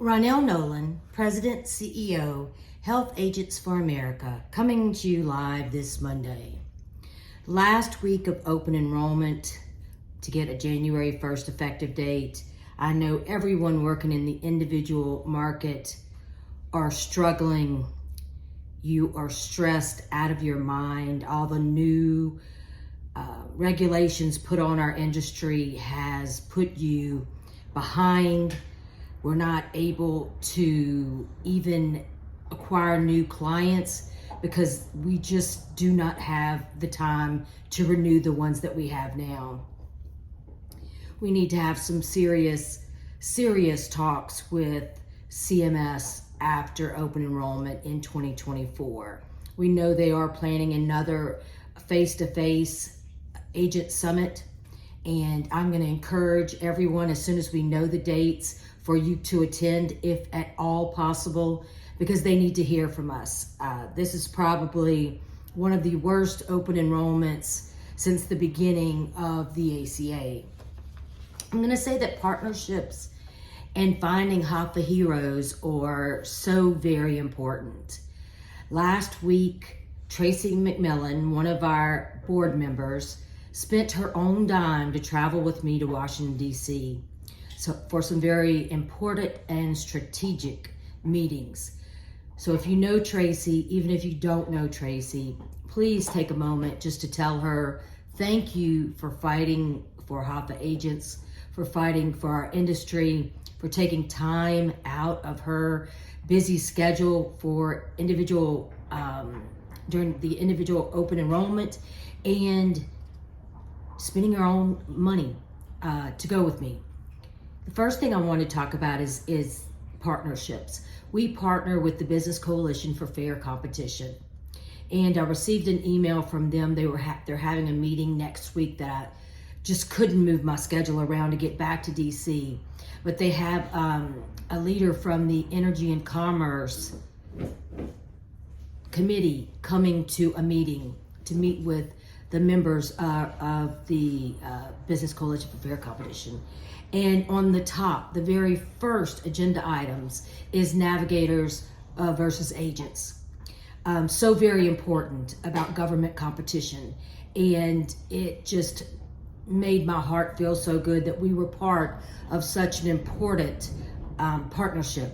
Ronell Nolan, President, CEO, Health Agents for America, coming to you live this Monday. Last week of open enrollment to get a January 1st effective date. I know everyone working in the individual market are struggling. You are stressed out of your mind. All the new regulations put on our industry has put you behind. We're not able to even acquire new clients because we just do not have the time to renew the ones that we have now. We need to have some serious talks with CMS after open enrollment in 2024. We know they are planning another face-to-face agent summit, and I'm going to encourage everyone as soon as we know the dates for you to attend, if at all possible, because they need to hear from us. This is probably one of the worst open enrollments since the beginning of the ACA. I'm going to say that partnerships and finding HAFA heroes are so very important. Last week, Tracy McMillan, one of our board members, spent her own dime to travel with me to Washington, D.C. So for some very important and strategic meetings. So if you know Tracy, even if you don't know Tracy, please take a moment just to tell her thank you for fighting for HAFA agents, for fighting for our industry, for taking time out of her busy schedule for individual, during the individual open enrollment, and spending her own money to go with me. The first thing I want to talk about is partnerships. We partner with the Business Coalition for Fair Competition, and I received an email from them. They're having a meeting next week that I just couldn't move my schedule around to get back to DC. But they have a leader from the Energy and Commerce Committee coming to a meeting to meet with the members of the Business Coalition for Fair Competition. And on the top, the very first agenda items is navigators versus agents. So very important about government competition. And it just made my heart feel so good that we were part of such an important partnership.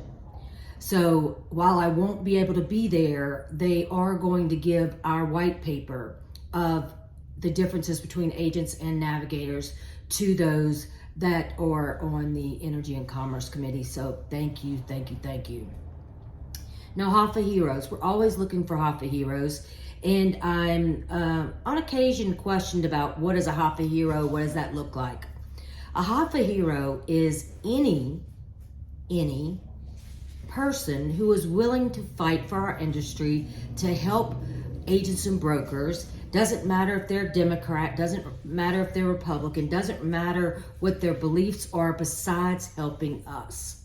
So while I won't be able to be there, they are going to give our white paper of the differences between agents and navigators to those that are on the Energy and Commerce Committee. So thank you. Now, HAFA heroes. We're always looking for HAFA heroes. And I'm on occasion questioned about what is a HAFA hero? What does that look like? A HAFA hero is any person who is willing to fight for our industry to help agents and brokers. Doesn't matter if they're Democrat, doesn't matter if they're Republican, doesn't matter what their beliefs are besides helping us.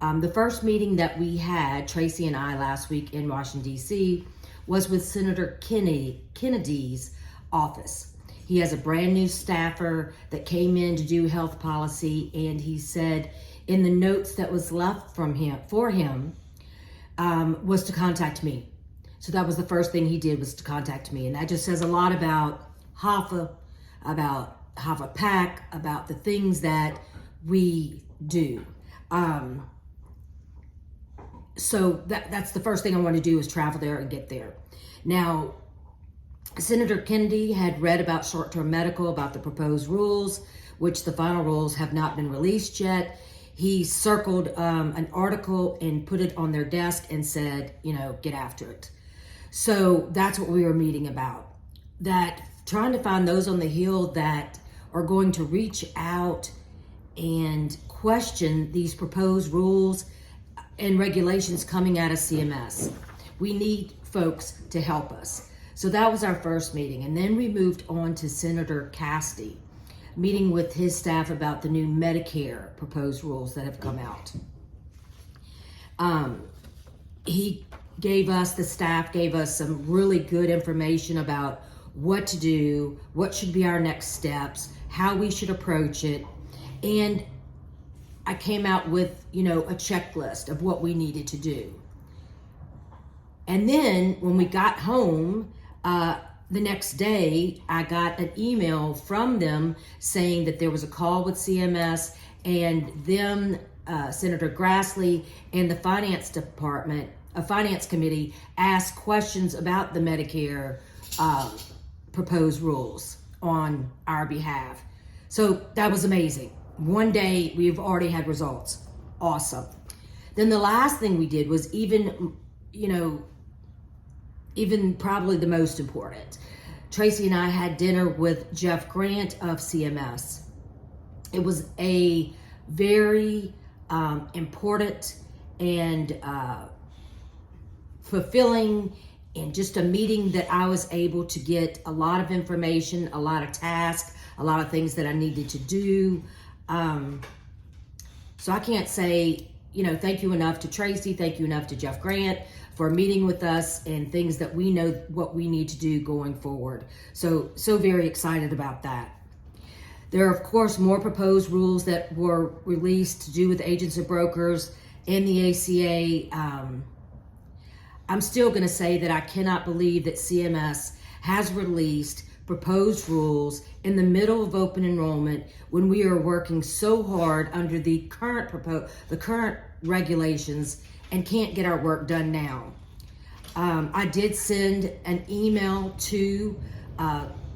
The first meeting that we had, Tracy and I, last week in Washington, D.C., was with Senator Kennedy's office. He has a brand new staffer that came in to do health policy, and he said in the notes that was left for him was to contact me. So that was the first thing he did, was to contact me. And that just says a lot about HAFA, about HAFA PAC, about the things that we do. So that's the first thing I want to do, is travel there and get there. Now, Senator Kennedy had read about short-term medical, about the proposed rules, which the final rules have not been released yet. He circled an article and put it on their desk and said, get after it. So that's what we were meeting about. That trying to find those on the Hill that are going to reach out and question these proposed rules and regulations coming out of CMS. We need folks to help us. So that was our first meeting. And then we moved on to Senator Cassidy, meeting with his staff about the new Medicare proposed rules that have come out. The staff gave us some really good information about what to do, what should be our next steps, how we should approach it. And I came out with, a checklist of what we needed to do. And then when we got home, the next day, I got an email from them saying that there was a call with CMS and them, Senator Grassley and the finance committee asked questions about the Medicare proposed rules on our behalf. So that was amazing. One day we've already had results. Awesome. Then the last thing we did was even probably the most important. Tracy and I had dinner with Jeff Grant of CMS. It was a very important and fulfilling and just a meeting that I was able to get a lot of information, a lot of tasks, a lot of things that I needed to do. So I can't say, thank you enough to Tracy, thank you enough to Jeff Grant for meeting with us and things that we know what we need to do going forward. So very excited about that. There are, of course, more proposed rules that were released to do with agents and brokers and the ACA. I'm still going to say that I cannot believe that CMS has released proposed rules in the middle of open enrollment when we are working so hard under the current regulations and can't get our work done now. I did send an email to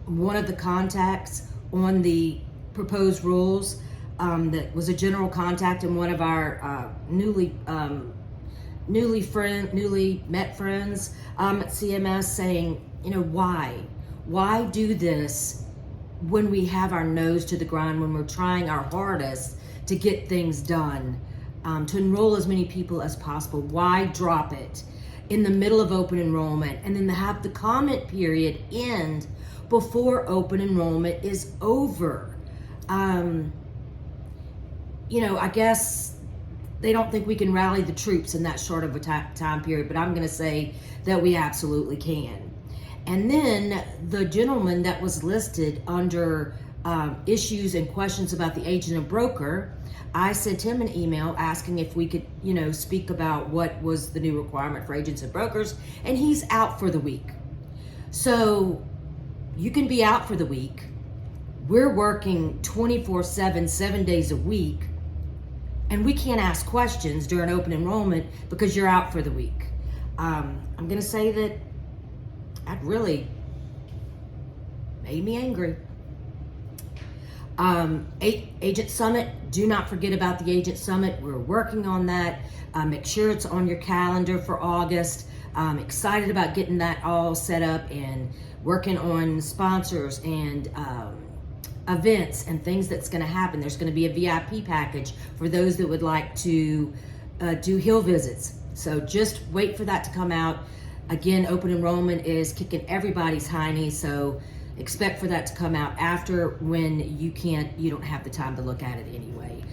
one of the contacts on the proposed rules that was a general contact and one of our newly met friends at CMS saying, why do this when we have our nose to the ground, when we're trying our hardest to get things done, to enroll as many people as possible? Why drop it in the middle of open enrollment and then have the comment period end before open enrollment is over? I guess they don't think we can rally the troops in that short of a time period, but I'm going to say that we absolutely can. And then the gentleman that was listed under issues and questions about the agent and broker, I sent him an email asking if we could, speak about what was the new requirement for agents and brokers, and he's out for the week. So you can be out for the week. We're working 24/7, 7 days a week, and we can't ask questions during open enrollment because you're out for the week. I'm going to say that that really made me angry. Agent Summit, do not forget about the Agent Summit. We're working on that. Make sure it's on your calendar for August. I'm excited about getting that all set up and working on sponsors and events and things that's going to happen. There's going to be a VIP package for those that would like to do Hill visits. So just wait for that to come out. Again, open enrollment is kicking everybody's hiney, so expect for that to come out after when you don't have the time to look at it anyway.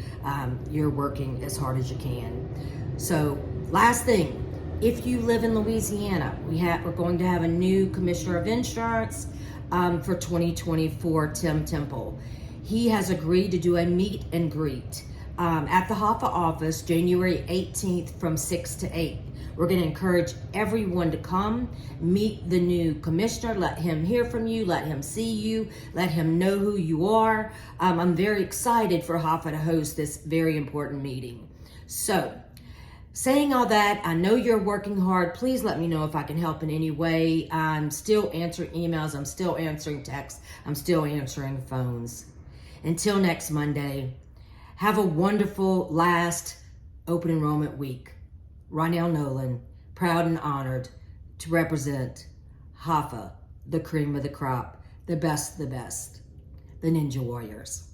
You're working as hard as you can. So last thing, if you live in Louisiana, we're going to have a new commissioner of insurance for 2024, Tim Temple. He has agreed to do a meet and greet at the HAFA office January 18th from 6 to 8. We're going to encourage everyone to come, meet the new commissioner, let him hear from you, let him see you, let him know who you are. I'm very excited for HAFA to host this very important meeting. So, saying all that, I know you're working hard. Please let me know if I can help in any way. I'm still answering emails. I'm still answering texts. I'm still answering phones. Until next Monday, have a wonderful last open enrollment week. Ronell Nolan, proud and honored to represent HAFA, the cream of the crop, the best, the Ninja Warriors.